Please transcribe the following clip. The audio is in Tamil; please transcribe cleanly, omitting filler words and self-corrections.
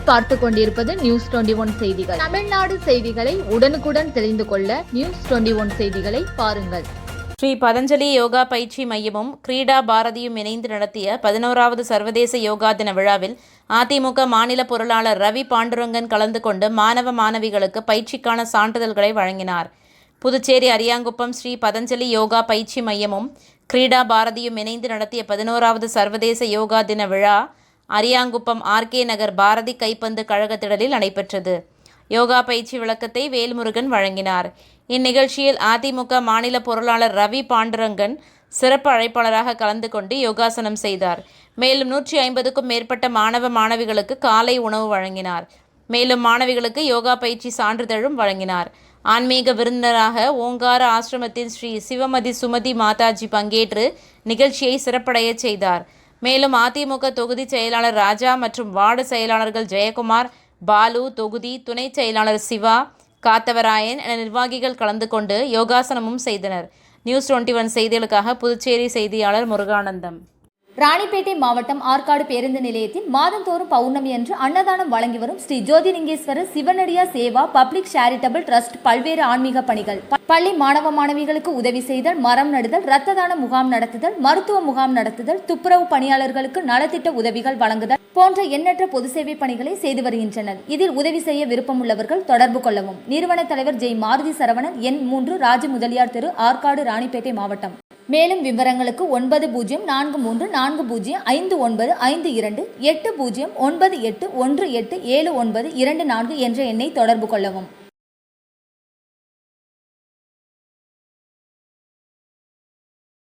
நீங்கள் பார்த்து கொண்டிருப்பது நியூஸ் 21 செய்திகள். தமிழ்நாடு செய்திகளை உடனுக்குடன் தெரிந்து கொள்ள நியூஸ் 21 செய்திகளை பாருங்கள். ஸ்ரீ பதஞ்சலி யோகா பயிற்சி மையமும் கிரீடா பாரதியும் இணைந்து நடத்திய 11வது சர்வதேச யோகா தின விழாவில் அதிமுக மாநில பொருளாளர் ரவி பாண்டுரங்கன் கலந்து கொண்டு மாணவ மாணவிகளுக்கு பயிற்சிக்கான சான்றிதழ்களை வழங்கினார். புதுச்சேரி அரியாங்குப்பம் ஸ்ரீ பதஞ்சலி யோகா பயிற்சி மையமும் கிரீடா பாரதியும் இணைந்து நடத்திய 11வது சர்வதேச யோகா தின விழா அரியாங்குப்பம் ஆர்கே நகர் பாரதி கைப்பந்து கழகத்திடலில் நடைபெற்றது. யோகா பயிற்சி விளக்கத்தை வேல்முருகன் வழங்கினார். இந்நிகழ்ச்சியில் அதிமுக மாநில பொருளாளர் ரவி பாண்டுரங்கன் சிறப்பு அழைப்பாளராக கலந்து கொண்டு யோகாசனம் செய்தார். மேலும் 150க்கும் மேற்பட்ட மாணவ மாணவிகளுக்கு காலை உணவு வழங்கினார். மேலும் மாணவிகளுக்கு யோகா பயிற்சி சான்றிதழும் வழங்கினார். ஆன்மீக விருந்தினராக ஓங்கார ஆசிரமத்தின் ஸ்ரீ சிவமதி சுமதி மாதாஜி பங்கேற்று நிகழ்ச்சியை சிறப்படைய செய்தார். மேலும் அதிமுக தொகுதி செயலாளர் ராஜா மற்றும் வார்டு செயலாளர்கள் ஜெயக்குமார், பாலு, தொகுதி துணை செயலாளர் சிவா, காத்தவராயன் என நிர்வாகிகள் கலந்து கொண்டு யோகாசனமும் செய்தனர். நியூஸ் 21 செய்திகளுக்காக புதுச்சேரி செய்தியாளர் முருகானந்தம். ராணிப்பேட்டை மாவட்டம் ஆற்காடு பேருந்து நிலையத்தில் மாதந்தோறும் பௌர்ணமி அன்று அன்னதானம் வழங்கி வரும் Sri Jothilingeswarar சிவனடியா Seva public charitable trust பல்வேறு ஆன்மீக பணிகள், பள்ளி மாணவ மாணவிகளுக்கு உதவி செய்தல், மரம் நடுதல், இரத்த தான முகாம் நடத்துதல், மருத்துவ முகாம் நடத்துதல், துப்புரவு பணியாளர்களுக்கு நலத்திட்ட உதவிகள் வழங்குதல் போன்ற எண்ணற்ற பொது சேவை பணிகளை செய்து வருகின்றனர். இதில் உதவி செய்ய விருப்பமுள்ளவர்கள் தொடர்பு கொள்ளவும். நிறுவன தலைவர் ஜெய் மாருதி சரவணன், எண் 3, ராஜ முதலியார் தெரு, ஆற்காடு, ராணிப்பேட்டை மாவட்டம். மேலும் விவரங்களுக்கு 9040405952 8098187924 என்ற எண்ணை தொடர்பு கொள்ளவும்.